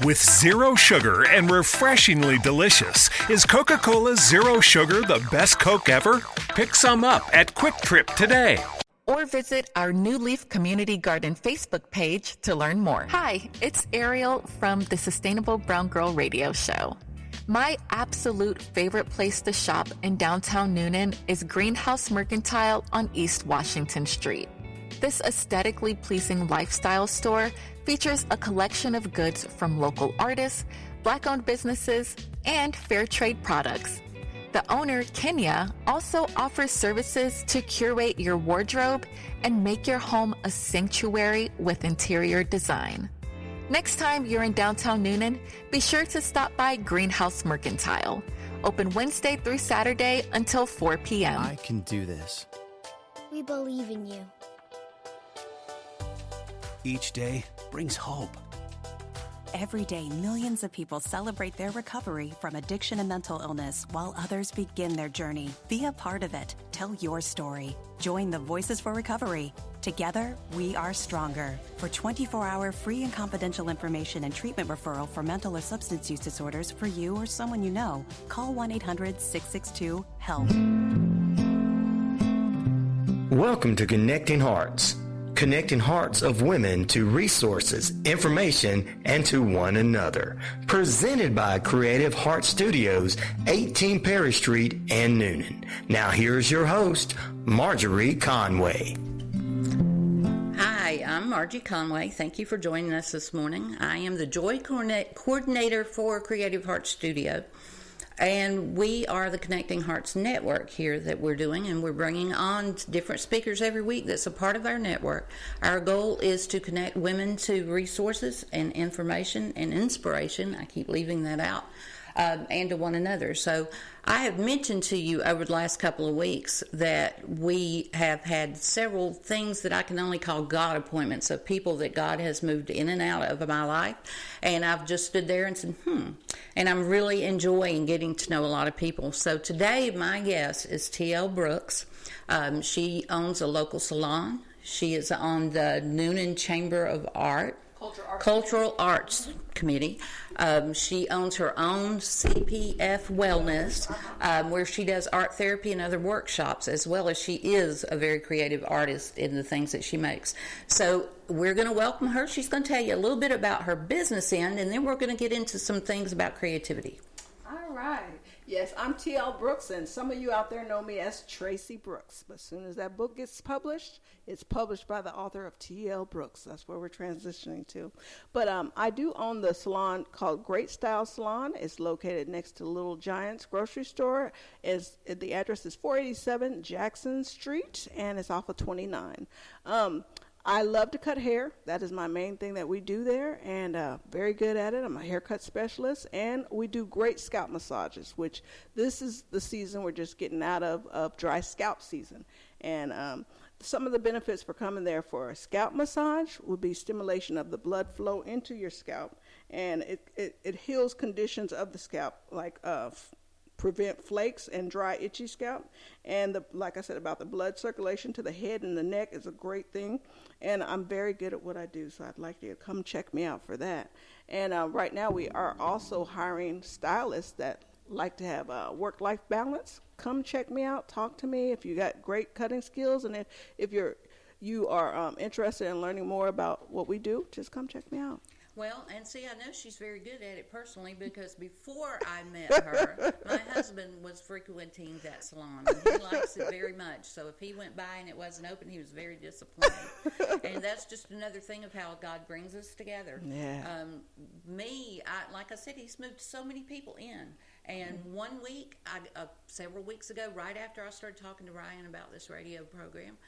With zero sugar and refreshingly delicious, is Coca-Cola Zero Sugar the best Coke ever? Pick some up at Quick Trip today. Or visit our New Leaf Community Garden Facebook page to learn more. Hi, it's Ariel from the Sustainable Brown Girl Radio Show. My absolute favorite place to shop in downtown Noonan is Greenhouse Mercantile on East Washington Street. This aesthetically pleasing lifestyle store features a collection of goods from local artists, Black-owned businesses, and fair trade products. The owner, Kenya, also offers services to curate your wardrobe and make your home a sanctuary with interior design. Next time you're in downtown Noonan, be sure to stop by Greenhouse Mercantile. Open Wednesday through Saturday until 4 p.m. I can do this. We believe in you. Each day brings hope. Every day, millions of people celebrate their recovery from addiction and mental illness while others begin their journey. Be a part of it. Tell your story. Join the Voices for Recovery. Together, we are stronger. For 24-hour free and confidential information and treatment referral for mental or substance use disorders for you or someone you know, call 1-800-662-HELP. Welcome to Connecting Hearts. Connecting hearts of women to resources, information, and to one another. Presented by Creative Heart Studios, 18 Perry Street and Noonan. Now here's your host, Margie Conway. Hi, I'm Margie Conway. Thank you for joining us this morning. I am the Joy Coordinator for Creative Heart Studio. And we are the Connecting Hearts Network here that we're doing, and we're bringing on different speakers every week that's a part of our network. Our goal is to connect women to resources and information and inspiration. I keep leaving that out. And to one another. So I have mentioned to you over the last couple of weeks that we have had several things that I can only call God appointments of people that God has moved in and out of my life. And I've just stood there and said, And I'm really enjoying getting to know a lot of people. So today my guest is T.L. Brooks. She owns a local salon. She is on the Noonan Chamber of Art. Cultural Arts Committee. She owns her own CPF Wellness, where she does art therapy and other workshops, as well as she is a very creative artist in the things that she makes. So we're going to welcome her. She's going to tell you a little bit about her business end, and then we're going to get into some things about creativity. All right. Yes, I'm T.L. Brooks, and some of you out there know me as Tracy Brooks. But as soon as that book gets published, it's published by the author of T.L. Brooks. That's where we're transitioning to. But I do own the salon called Great Style Salon. It's located next to Little Giant's grocery store. The address is 487 Jackson Street, and it's off of 29. I love to cut hair. That is my main thing that we do there, and very good at it. I'm a haircut specialist, and we do great scalp massages, which this is the season we're just getting out of dry scalp season. And some of the benefits for coming there for a scalp massage would be stimulation of the blood flow into your scalp, and it heals conditions of the scalp, like prevent flakes and dry, itchy scalp. And like I said about the blood circulation to the head and the neck is a great thing. And I'm very good at what I do, so I'd like you to come check me out for that. And right now we are also hiring stylists that like to have a work-life balance. Come check me out. Talk to me if you got great cutting skills. And if you are interested in learning more about what we do, just come check me out. Well, and see, I know she's very good at it personally because before I met her, my husband was frequenting that salon, and he likes it very much. So if he went by and it wasn't open, he was very disappointed. And that's just another thing of how God brings us together. Yeah. Like I said, he's moved so many people in. And one week, several weeks ago, right after I started talking to Ryan about this radio program,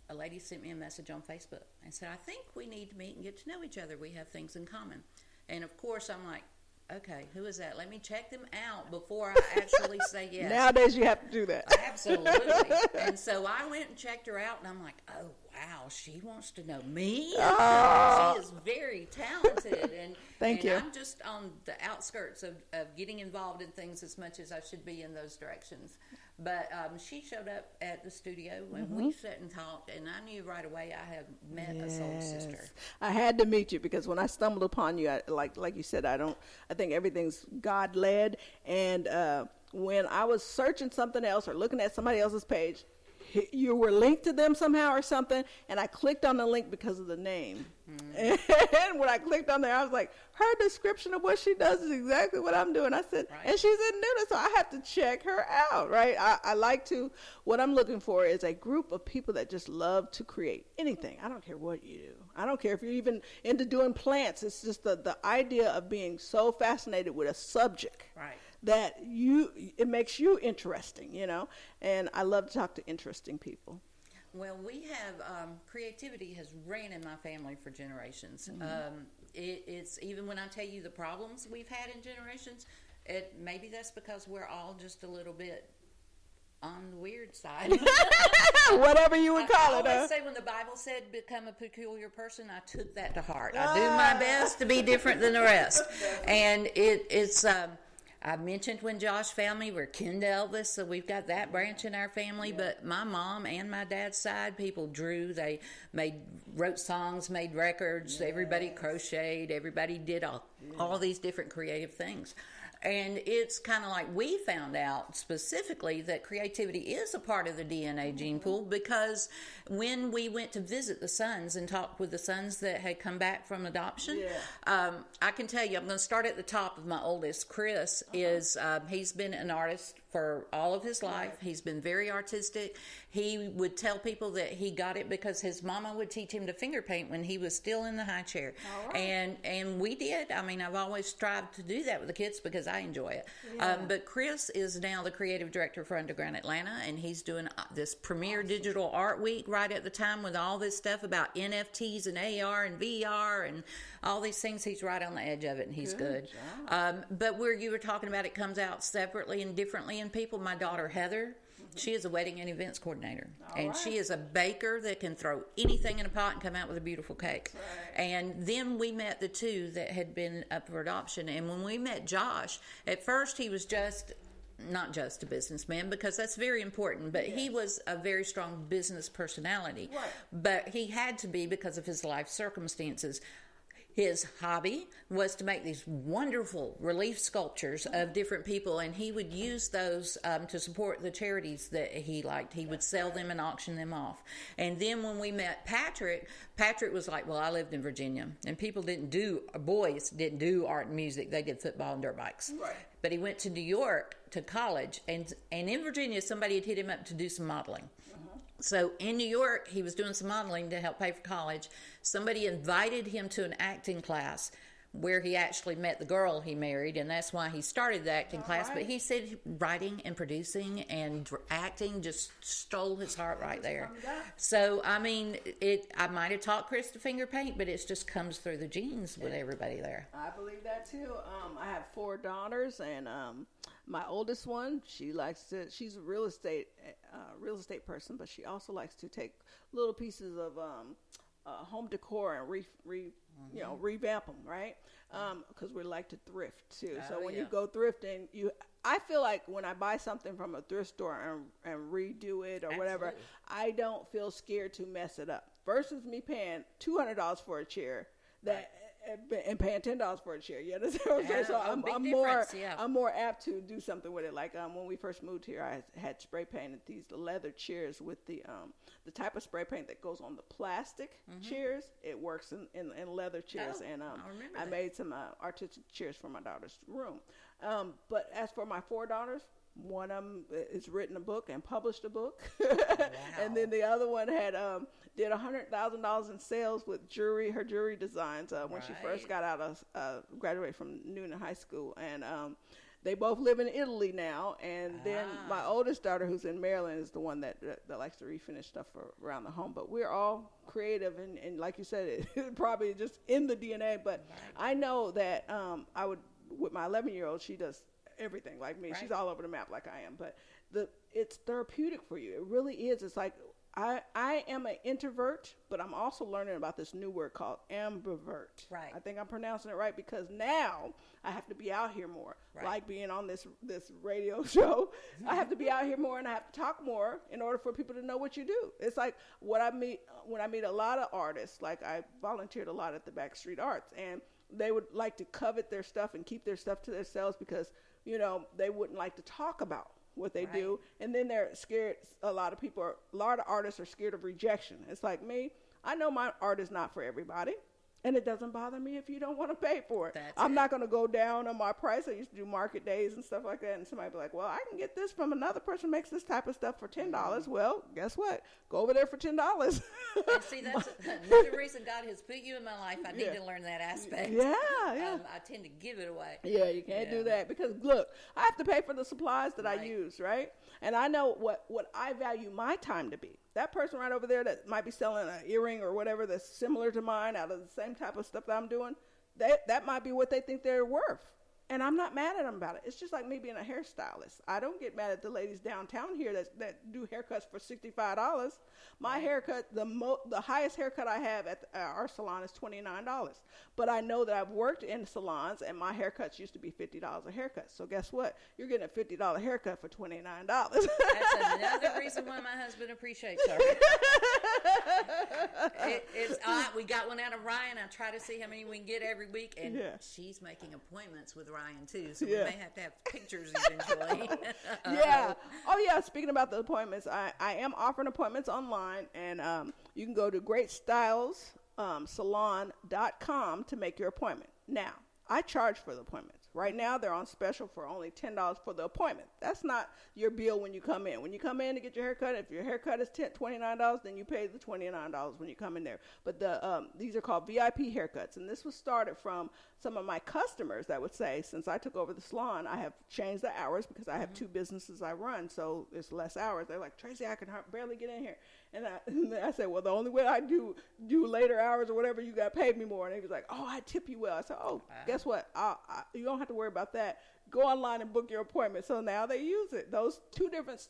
a lady sent me a message on Facebook and said, I think we need to meet and get to know each other. We have things in common. And, of course, I'm like, okay, who is that? Let me check them out before I actually say yes. Nowadays you have to do that. Absolutely. And so I went and checked her out, and I'm like, oh, wow, she wants to know me. She is very talented, and Thank you. I'm just on the outskirts of getting involved in things as much as I should be in those directions. But she showed up at the studio when we sat and talked, and I knew right away I had met a soul sister. I had to meet you because when I stumbled upon you, like you said, I think everything's God led, and when I was searching something else or looking at somebody else's page, you were linked to them somehow or something, and I clicked on the link because of the name. And when I clicked on there, I was like, her description of what she does is exactly what I'm doing. I said, and she's in Newton, so I have to check her out, right? I like to, what I'm looking for is a group of people that just love to create anything. I don't care what you do. I don't care if you're even into doing plants. It's just the idea of being so fascinated with a subject. Right. That it makes you interesting, and I love to talk to interesting people. Well, we have creativity has ran in my family for generations. It's even when I tell you the problems we've had in generations, maybe that's because we're all just a little bit on the weird side. Whatever you would call it. I always say when the Bible said become a peculiar person, I took that to heart. I do my best to be different than the rest. And it's I mentioned when Josh found me, we're kin to Elvis, so we've got that branch in our family. Yeah. But my mom and my dad's side, people drew. They wrote songs, made records. Yes. Everybody crocheted. Everybody did all these different creative things. And it's kind of like we found out specifically that creativity is a part of the DNA gene pool, because when we went to visit the sons and talked with the sons that had come back from adoption, I can tell you, I'm going to start at the top of my oldest. Chris is, he's been an artist for all of his life. He's been very artistic. He would tell people that he got it because his mama would teach him to finger paint when he was still in the high chair. And we did. I mean, I've always strived to do that with the kids because I enjoy it. Yeah. But Chris is now the creative director for Underground Atlanta, and he's doing this premier digital art week right at the time with all this stuff about NFTs and AR and VR and all these things. He's right on the edge of it, and he's good. But where you were talking about it comes out separately and differently in people. My daughter Heather, she is a wedding and events coordinator, and she is a baker that can throw anything in a pot and come out with a beautiful cake. And then we met the two that had been up for adoption, and when we met Josh, at first he was not just a businessman, because that's very important, but he was a very strong business personality. But he had to be because of his life circumstances. His hobby was to make these wonderful relief sculptures of different people, and he would use those to support the charities that he liked. He would sell them and auction them off. And then when we met Patrick was like, well, I lived in Virginia, and boys didn't do art and music. They did football and dirt bikes. But he went to New York to college, and in Virginia, somebody had hit him up to do some modeling. So in New York, he was doing some modeling to help pay for college. Somebody invited him to an acting class where he actually met the girl he married, and that's why he started the acting class. But he said writing and producing and acting just stole his heart right there. So, I mean, I might have taught Chris to finger paint, but it just comes through the genes with everybody there. I believe that, too. I have 4 daughters, and my oldest one, she's a real estate person, but she also likes to take little pieces of home decor and revamp them, right? Because we like to thrift too. So when you go thrifting, I feel like when I buy something from a thrift store and redo it or whatever, I don't feel scared to mess it up. Versus me paying $200 for a chair and paying $10 for a chair. You understand what I'm saying? So I'm more apt to do something with it. Like when we first moved here, I had spray painted these leather chairs with the type of spray paint that goes on the plastic chairs. It works in leather chairs, and I made some artistic chairs for my daughter's room. But as for my 4 daughters, one of them has written a book and published a book. And then the other one had did $100,000 in sales with her jewelry designs when she first got out of graduated from Newton High School. And they both live in Italy now. And then my oldest daughter, who's in Maryland, is the one that likes to refinish stuff around the home. But we're all creative, and like you said, it probably just in the DNA. But I know that I would, with my 11-year-old, she does everything like me. She's all over the map like I am. But it's therapeutic for you. It really is. It's like I am an introvert, but I'm also learning about this new word called ambivert. Right. I think I'm pronouncing it right because now I have to be out here more. Right. Like being on this radio show, I have to be out here more and I have to talk more in order for people to know what you do. It's like when I meet a lot of artists, like I volunteered a lot at the Backstreet Arts, and they would like to covet their stuff and keep their stuff to themselves because, you know, they wouldn't like to talk about what they do, and then they're scared. A lot of artists are scared of rejection. It's like me. I know my art is not for everybody, and it doesn't bother me if you don't want to pay for it. I'm not going to go down on my price. I used to do market days and stuff like that, and somebody be like, well, I can get this from another person who makes this type of stuff for $10. Well, guess what? Go over there for $10. And see, that's another reason God has put you in my life. I need to learn that aspect. Yeah. I tend to give it away. Yeah, you can't do that because, look, I have to pay for the supplies that I use, right? And I know what I value my time to be. That person right over there that might be selling an earring or whatever that's similar to mine out of the same type of stuff that I'm doing, that might be what they think they're worth. And I'm not mad at them about it. It's just like me being a hairstylist. I don't get mad at the ladies downtown here that do haircuts for $65. My haircut, the highest haircut I have at our salon is $29. But I know that I've worked in salons, and my haircuts used to be $50 a haircut. So guess what? You're getting a $50 haircut for $29. That's another reason why my husband appreciates her. It's we got one out of Ryan. I try to see how many we can get every week, and she's making appointments with Ryan too, so we may have to have pictures eventually. Oh yeah, speaking about the appointments, I am offering appointments online, and you can go to greatstylessalon.com to make your appointment. Now, I charge for the appointments. Right now, they're on special for only $10 for the appointment. That's not your bill when you come in. When you come in to get your haircut, if your haircut is $29, then you pay the $29 when you come in there. But these are called VIP haircuts, and this was started from some of my customers that would say, since I took over the salon, I have changed the hours because I have two businesses I run, so it's less hours. They're like, Tracy, I can barely get in here. And I said, well, the only way I do later hours or whatever, you got to pay me more. And he was like, oh, I tip you well. I said, oh, guess what? You don't have to worry about that. Go online and book your appointment. So now they use it. Those two different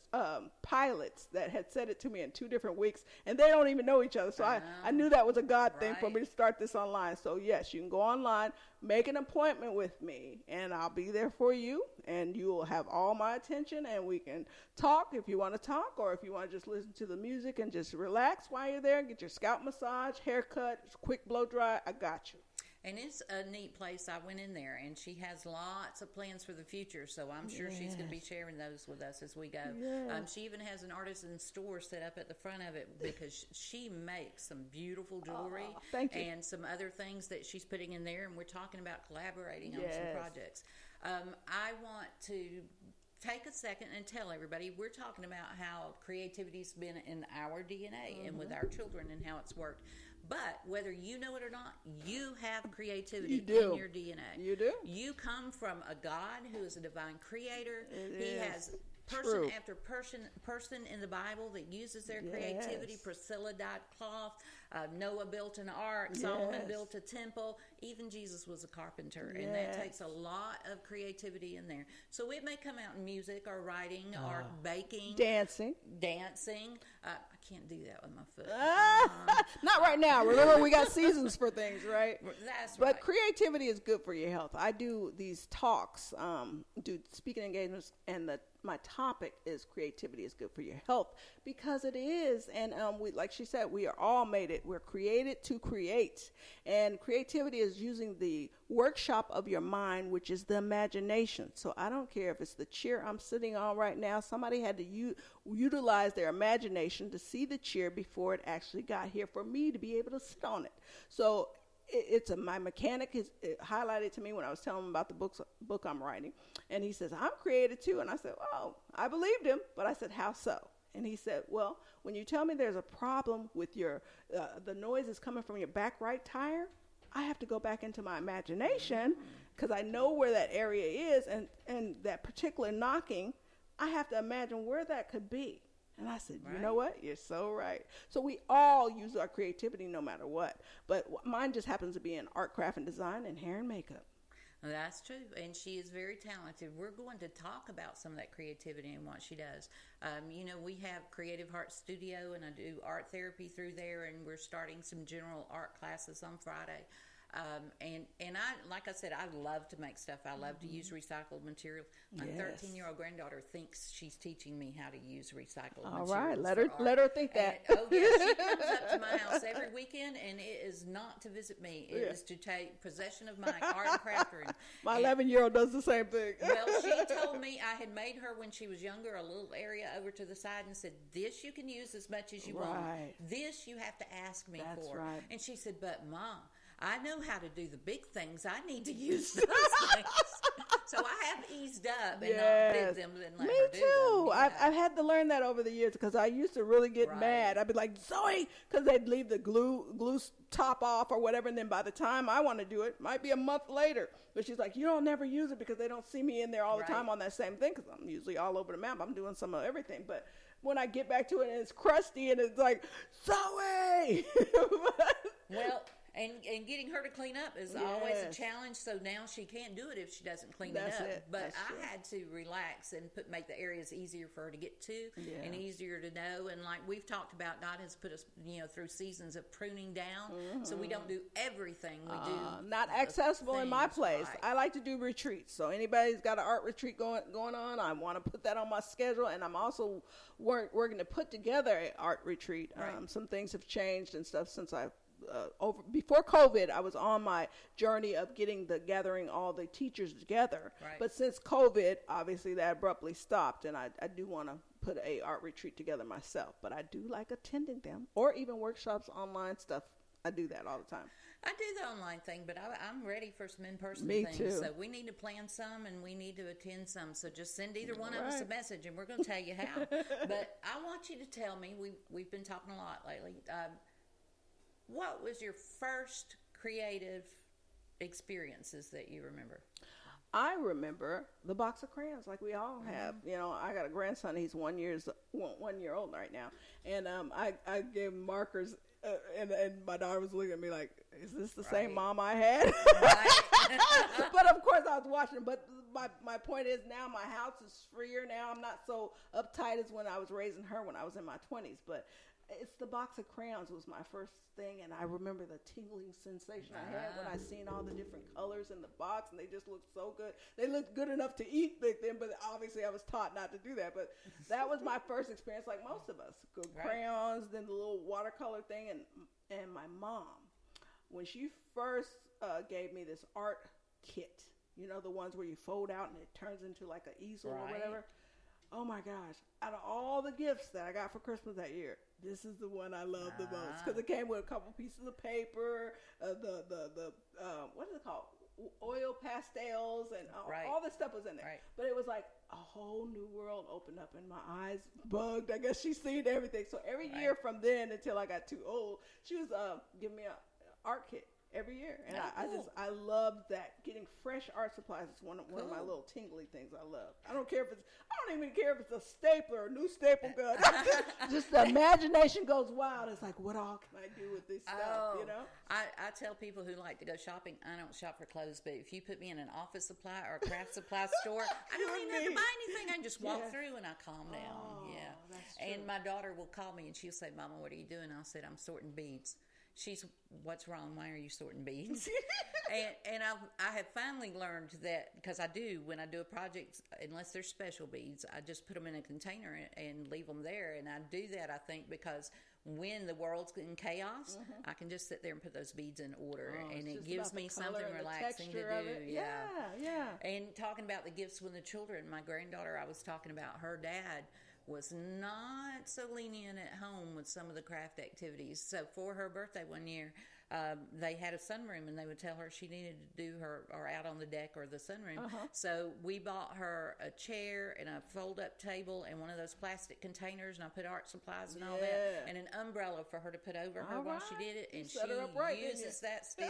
pilots that had said it to me in 2 different weeks, and they don't even know each other. So I knew that was a God thing for me to start this online. So, yes, you can go online, make an appointment with me, and I'll be there for you, and you will have all my attention, and we can talk if you want to talk, or if you want to just listen to the music and just relax while you're there, get your scalp massage, haircut, quick blow dry. I got you. And it's a neat place. I went in there, and she has lots of plans for the future, so I'm sure she's going to be sharing those with us as we go. She even has an artisan store set up at the front of it because she makes some beautiful jewelry and some other things that she's putting in there, and we're talking about collaborating on some projects. I want to take a second and tell everybody we're talking about how creativity's been in our DNA and with our children and how it's worked. But whether you know it or not, you have creativity in your DNA. You do. You come from a God who is a divine creator. He has person after person in the Bible that uses their creativity. Priscilla dyed cloth. Noah built an ark. Solomon built a temple. Even Jesus was a carpenter. And that takes a lot of creativity in there. So it may come out in music or writing or baking. Dancing. I can't do that with my foot. Not right now. Remember, we got seasons for things, right? That's right. But creativity is good for your health. I do these talks, do speaking engagements, and my topic is creativity is good for your health because it is. And like she said, we are all made it. We're created to create. And creativity is using the workshop of your mind, which is the imagination. So I don't care if it's the chair I'm sitting on right now. Somebody had to utilize their imagination to see the chair before it actually got here for me to be able to sit on it. So my mechanic highlighted to me when I was telling him about the book I'm writing, and he says, I'm creative too. And I said, oh, I believed him, but I said, how so? And he said, well, when you tell me there's a problem with your the noise is coming from your back right tire, I have to go back into my imagination because I know where that area is, and that particular knocking, I have to imagine where that could be. And I said, you know what? You're so right. So we all use our creativity no matter what. But mine just happens to be in art, craft, and design and hair and makeup. That's true, and she is very talented. We're going to talk about some of that creativity and what she does. We have Creative Heart Studio, and I do art therapy through there, and we're starting some general art classes on Friday. And I, like I said, I love to make stuff. I love to use recycled materials. My 13-year-old granddaughter thinks she's teaching me how to use recycled materials. All right, let her think that. She comes up to my house every weekend, and it is not to visit me. It is to take possession of my art and craft room. My 11-year-old does the same thing. Well, she told me I had made her, when she was younger, a little area over to the side and said, this you can use as much as you want. This you have to ask me for. Right. And she said, but Mom, I know how to do the big things. I need to use those things. So I have eased up and not bid them and let her do them. Me too. Yeah. I've had to learn that over the years because I used to really get mad. I'd be like, Zoe, because they'd leave the glue top off or whatever, and then by the time I want to do it, might be a month later. But she's like, you don't never use it because they don't see me in there all the time on that same thing, because I'm usually all over the map. I'm doing some of everything. But when I get back to it and it's crusty and it's like, Zoe! Well, and getting her to clean up is always a challenge. So now she can't do it if she doesn't clean it up. But I had to relax and make the areas easier for her to get to and easier to know. And like we've talked about, God has put us, through seasons of pruning down. So we don't do everything we do. Not accessible in my place. Right. I like to do retreats. So anybody's got an art retreat going on, I want to put that on my schedule. And I'm also working to put together an art retreat. Right. Some things have changed and stuff since before COVID, I was on my journey of gathering all the teachers together. Right. But since COVID, obviously that abruptly stopped, and I do want to put a art retreat together myself. But I do like attending them, or even workshops, online stuff. I do that all the time. I do the online thing, but I'm ready for some in-person Me things. Too. So we need to plan some, and we need to attend some. So just send either one of us a message, and we're going to tell you how. But I want you to tell me, we've been talking a lot lately, what was your first creative experiences that you remember? I remember the box of crayons, like we all have. I got a grandson. He's 1 year old right now, and I gave him markers, and my daughter was looking at me like, "Is this the same mom I had?" But of course, I was watching. But my point is, now my house is freer. Now I'm not so uptight as when I was raising her when I was in my 20s, but. It's the box of crayons was my first thing, and I remember the tingling sensation I had when I seen all the different colors in the box, and they just looked so good. They looked good enough to eat back then, but obviously I was taught not to do that. But that was my first experience, like most of us. Crayons, then the little watercolor thing, and my mom, when she first gave me this art kit, the ones where you fold out and it turns into like an easel or whatever. Oh my gosh, out of all the gifts that I got for Christmas that year, this is the one I love the most, because it came with a couple pieces of paper, the what is it called? Oil pastels, and all this stuff was in there. Right. But it was like a whole new world opened up, and my eyes bugged. I guess she's seen everything. So every year from then until I got too old, she was giving me an art kit. Every year, and I love that. Getting fresh art supplies is one of my little tingly things I love. I don't even care if it's a stapler or a new staple gun. Just the imagination goes wild. It's like, what all can I do with this stuff? I tell people who like to go shopping, I don't shop for clothes, but if you put me in an office supply or a craft supply store, I don't even have to buy anything. I can just walk through and I calm down. That's true. And my daughter will call me and she'll say, "Mama, what are you doing?" I said, "I'm sorting beads." She's, "What's wrong? Why are you sorting beads?" and I have finally learned that, because I do, when I do a project, unless they're special beads, I just put them in a container and leave them there. And I do that, I think, because when the world's in chaos, I can just sit there and put those beads in order, and it gives me something relaxing to do. Yeah. And talking about the gifts with the children, my granddaughter, I was talking about, her dad was not so lenient at home with some of the craft activities. So for her birthday one year, they had a sunroom, and they would tell her she needed to do her, or out on the deck or the sunroom. So we bought her a chair and a fold-up table and one of those plastic containers, and I put art supplies and all that, and an umbrella for her to put over her while she did it, and she uses that still.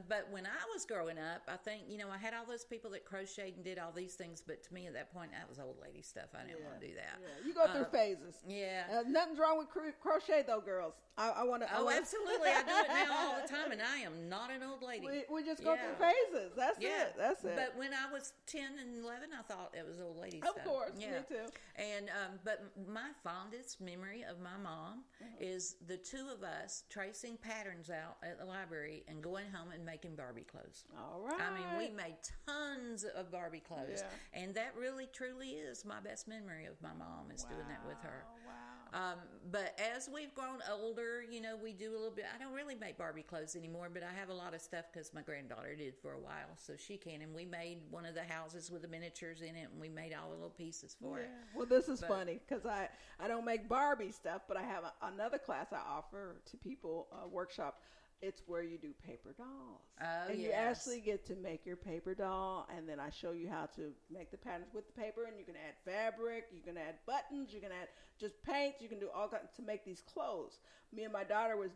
But when I was growing up, I think, I had all those people that crocheted and did all these things, but to me at that point, that was old lady stuff. I didn't want to do that. Yeah. You go through phases. Yeah. Nothing's wrong with crochet though, girls. I want to. Oh, absolutely. absolutely. I do it now all the time, and I am not an old lady. We just go through phases. That's it. That's it. But when I was 10 and 11, I thought it was old lady of stuff. Course, me too. And but my fondest memory of my mom is the two of us tracing patterns out at the library and going home and making Barbie clothes. All right. I mean, we made tons of Barbie clothes, and that really truly is my best memory of my mom is doing that with her. Wow. But as we've grown older, you know, we do a little bit. I don't really make Barbie clothes anymore, but I have a lot of stuff because my granddaughter did for a while, so she can. And we made one of the houses with the miniatures in it, and we made all the little pieces for it. Well, this is funny because I don't make Barbie stuff, but I have another class I offer to people, a workshop. It's where you do paper dolls. And you actually get to make your paper doll, and then I show you how to make the patterns with the paper, and you can add fabric, you can add buttons, you can add just paint, you can do all kinds to make these clothes. Me and my daughter was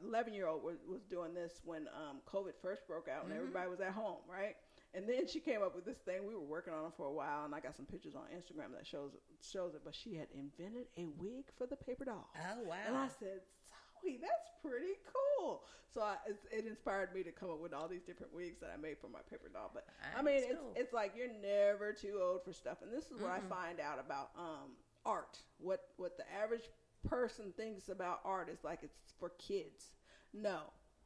11-year-old was doing this when COVID first broke out and everybody was at home, right? And then she came up with this thing. We were working on it for a while, and I got some pictures on Instagram that shows it. But she had invented a wig for the paper doll. Oh, wow. And I said, Zoe, that's pretty cool. So it inspired me to come up with all these different wigs that I made for my paper doll. But, I mean, it's like you're never too old for stuff. And this is what I find out about art. What the average person thinks about art is like it's for kids. No.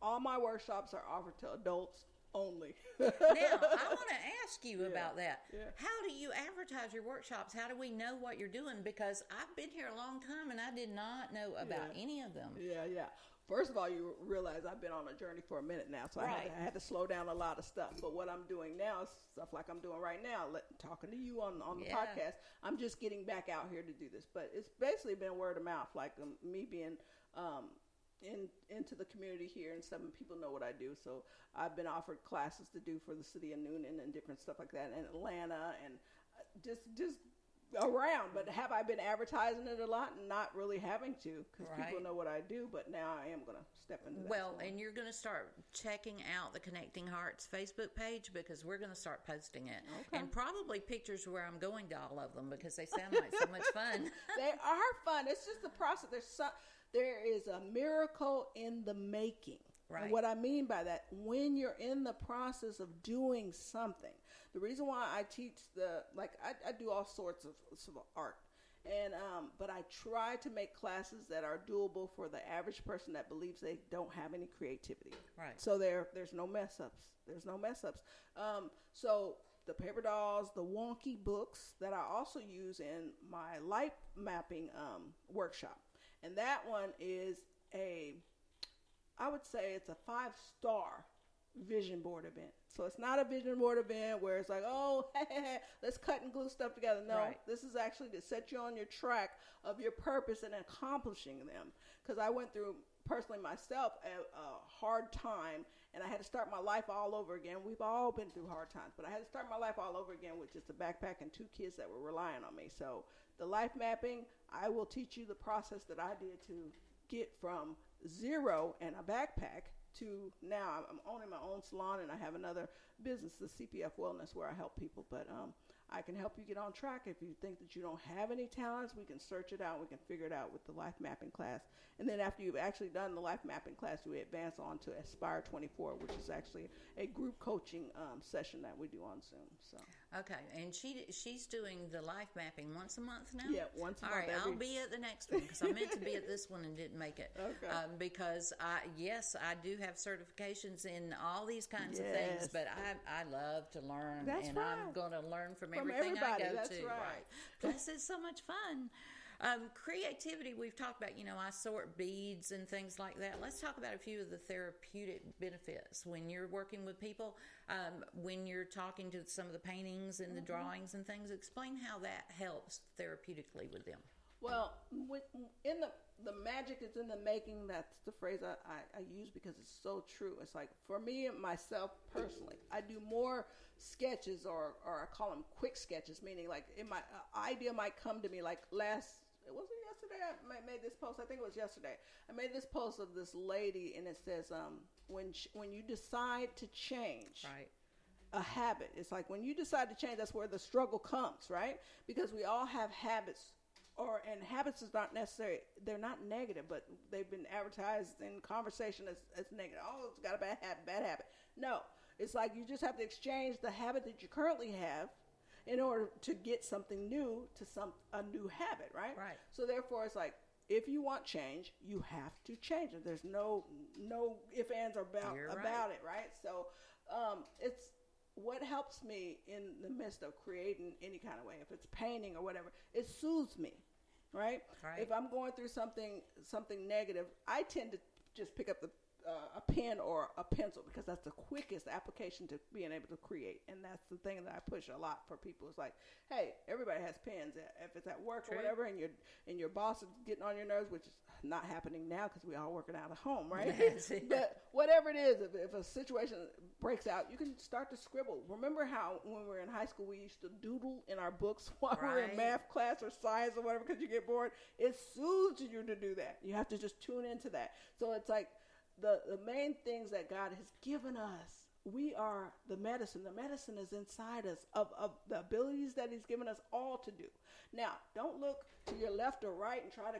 All my workshops are offered to adults only. Now, I want to ask you about that. Yeah. How do you advertise your workshops? How do we know what you're doing? Because I've been here a long time and I did not know about any of them. Yeah. First of all, you realize I've been on a journey for a minute now, so I had to slow down a lot of stuff. But what I'm doing now is stuff like I'm doing right now, talking to you on the podcast. I'm just getting back out here to do this. But it's basically been word of mouth, like me being into the community here, and some people know what I do. So I've been offered classes to do for the city of Noonan and different stuff like that, and Atlanta, and just around. But have I been advertising it a lot? Not really having to, because people know what I do. But now I am going to step into that. Well, and you're going to start checking out the Connecting Hearts Facebook page, because we're going to start posting it, and probably pictures where I'm going to all of them, because they sound like so much fun. They are fun. It's just the process. There is a miracle in the making. Right. And what I mean by that, when you're in the process of doing something, the reason why I teach I do all sorts of art, and but I try to make classes that are doable for the average person that believes they don't have any creativity. Right. So there's no mess ups. So the paper dolls, the wonky books that I also use in my life mapping workshop. And that one is I would say it's a 5-star vision board event. So it's not a vision board event where it's like, oh, let's cut and glue stuff together. No, This is actually to set you on your track of your purpose and accomplishing them. Because I went through, personally myself, a hard time, and I had to start my life all over again. We've all been through hard times, but I had to start my life all over again with just a backpack and 2 kids that were relying on me. So the life mapping, I will teach you the process that I did to get from 0 and a backpack to now I'm owning my own salon, and I have another business, the CPF Wellness, where I help people. But I can help you get on track. If you think that you don't have any talents, we can search it out. We can figure it out with the life mapping class. And then after you've actually done the life mapping class, we advance on to Aspire 24, which is actually a group coaching session that we do on Zoom. So okay, and she's doing the life mapping once a month now? Yeah, once a month. All right, I'll be at the next one, because I meant to be at this one and didn't make it. Okay. Because I do have certifications in all these kinds of things, but I love to learn. That's and right. I'm going to learn from everything everybody. I go That's to. Right. Plus, it's so much fun. Creativity, we've talked about, I sort beads and things like that. Let's talk about a few of the therapeutic benefits when you're working with people, when you're talking to some of the paintings and the drawings and things. Explain how that helps therapeutically with them. Well, the magic is in the making. That's the phrase I use because it's so true. It's like, for me and myself personally, I do more sketches, or I call them quick sketches, meaning like my idea might come to me like was it yesterday? I made this post. I think it was yesterday. I made this post of this lady, and it says, when you decide to change. Right. A habit. It's like when you decide to change, that's where the struggle comes, right? Because we all have habits and habits is not necessary. They're not negative, but they've been advertised in conversation as negative. Oh, it's got a bad habit. No, it's like you just have to exchange the habit that you currently have in order to get something new to a new habit, right? Right. So therefore, it's like, if you want change, you have to change it. There's no ifs, ands, or about it, right? So it's what helps me in the midst of creating any kind of way. If it's painting or whatever, it soothes me, right? If I'm going through something negative, I tend to just pick up a pen or a pencil, because that's the quickest application to being able to create. And that's the thing that I push a lot for people. It's like, hey, everybody has pens. If it's at work or whatever, and your boss is getting on your nerves, which is not happening now because we all working out of home, right? But whatever it is, if a situation breaks out, you can start to scribble. Remember how when we were in high school, we used to doodle in our books while we were in math class or science or whatever, because you get bored? It soothes you to do that. You have to just tune into that. So it's like, the main things that God has given us, we are the medicine. The medicine is inside us of the abilities that He's given us all to do. Now, don't look to your left or right and try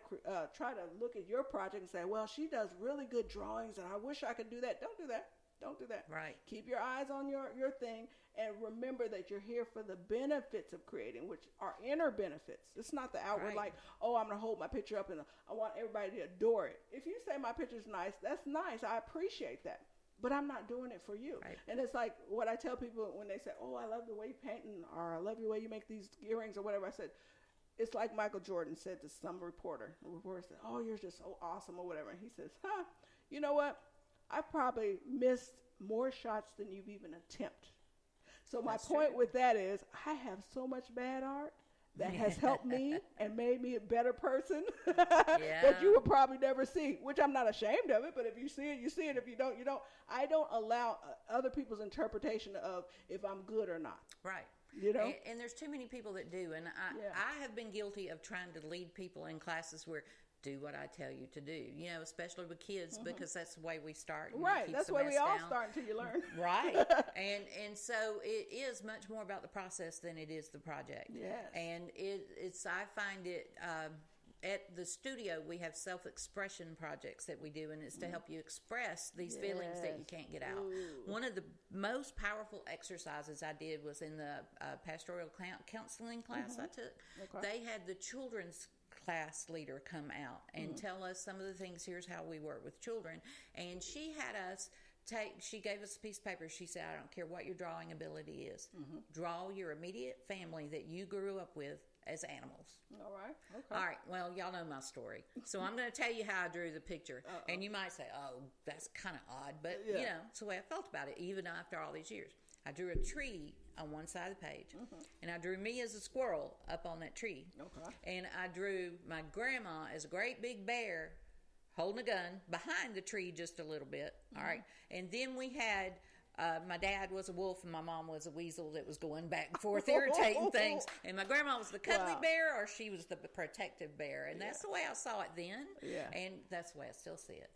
to look at your project and say, well, she does really good drawings and I wish I could do that. Don't do that. Don't do that. Right. Keep your eyes on your thing, and remember that you're here for the benefits of creating, which are inner benefits. It's not the outward, like, oh, I'm going to hold my picture up and I want everybody to adore it. If you say my picture's nice, that's nice. I appreciate that. But I'm not doing it for you. Right. And it's like what I tell people when they say, oh, I love the way you paint, or I love the way you make these earrings or whatever. I said, it's like Michael Jordan said to some reporter. The reporter said, oh, you're just so awesome or whatever. And he says, you know what? I probably missed more shots than you've even attempted. So my point with that is, I have so much bad art that has helped me and made me a better person that you would probably never see, which I'm not ashamed of it, but if you see it, you see it. If you don't, you don't. I don't allow other people's interpretation of if I'm good or not. Right. You know? And there's too many people that do. And I have been guilty of trying to lead people in classes where do what I tell you to do, especially with kids, because that's the way we start. Right, that's the way we all start until you learn. Right, and so it is much more about the process than it is the project. Yes. And I find it, at the studio, we have self-expression projects that we do, and it's to help you express these feelings that you can't get out. Ooh. One of the most powerful exercises I did was in the pastoral counseling class I took. Okay. They had the children's class leader come out and tell us some of the things. Here's how we work with children. And she had us she gave us a piece of paper. She said, I don't care what your drawing ability is. Draw your immediate family that you grew up with as animals. All right. Okay. All right. Well, y'all know my story. So I'm going to tell you how I drew the picture. And you might say, oh, that's kind of odd. But, it's the way I felt about it, even after all these years. I drew a tree on one side of the page, and I drew me as a squirrel up on that tree. Okay. And I drew my grandma as a great big bear holding a gun behind the tree just a little bit. All right. And then we had my dad was a wolf and my mom was a weasel that was going back and forth irritating things, and my grandma was the cuddly bear or she was the protective bear, and that's the way I saw it then, and that's the way I still see it.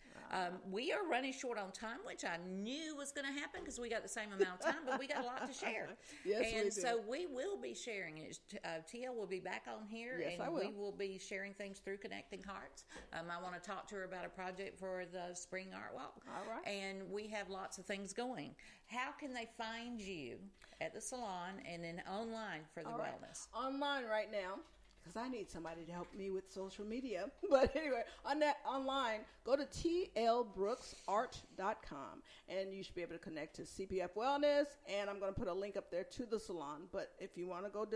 We are running short on time, which I knew was going to happen because we got the same amount of time, but we got a lot to share. And so we will be sharing it. TL will be back on here, and we will be sharing things through Connecting Hearts. I want to talk to her about a project for the Spring Art Walk. All right. And we have lots of things going. How can they find you at the salon and then online for the wellness? Online right now, because I need somebody to help me with social media. But anyway, on that online, go to tlbrooksart.com, and you should be able to connect to CPF Wellness, and I'm going to put a link up there to the salon. But if you want to go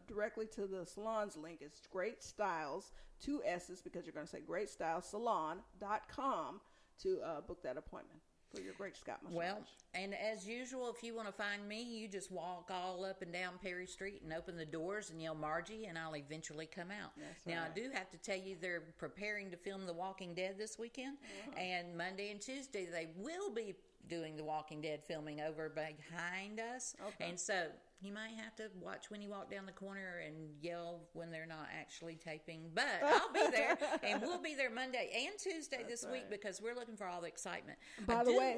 directly to the salon's link, it's Great Styles, 2 S's, because you're going to say greatstylesalon.com to book that appointment for your Great Scott massage. Well, and as usual, if you want to find me, you just walk all up and down Perry Street and open the doors and yell Margie, and I'll eventually come out. Now, I do have to tell you, they're preparing to film The Walking Dead this weekend, and Monday and Tuesday they will be doing The Walking Dead filming over behind us. And so you might have to watch when you walk down the corner and yell when they're not actually taping. But I'll be there, and we'll be there Monday and Tuesday this week because we're looking for all the excitement. By the way,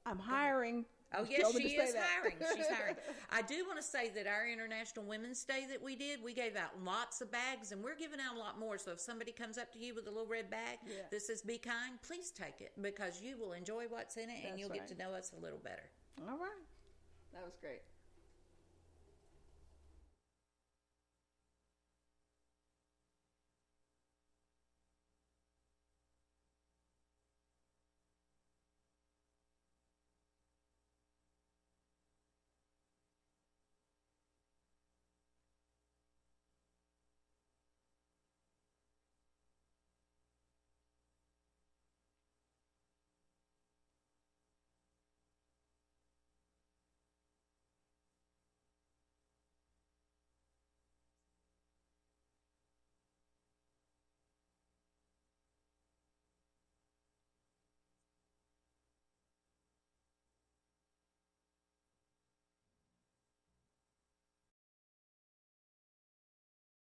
I'm hiring Oh, yes, she is hiring. She's hiring. I do want to say that our International Women's Day that we did, we gave out lots of bags, and we're giving out a lot more. So if somebody comes up to you with a little red bag that says "Be Kind," please take it, because you will enjoy what's in it, and you'll get to know us a little better. All right. That was great.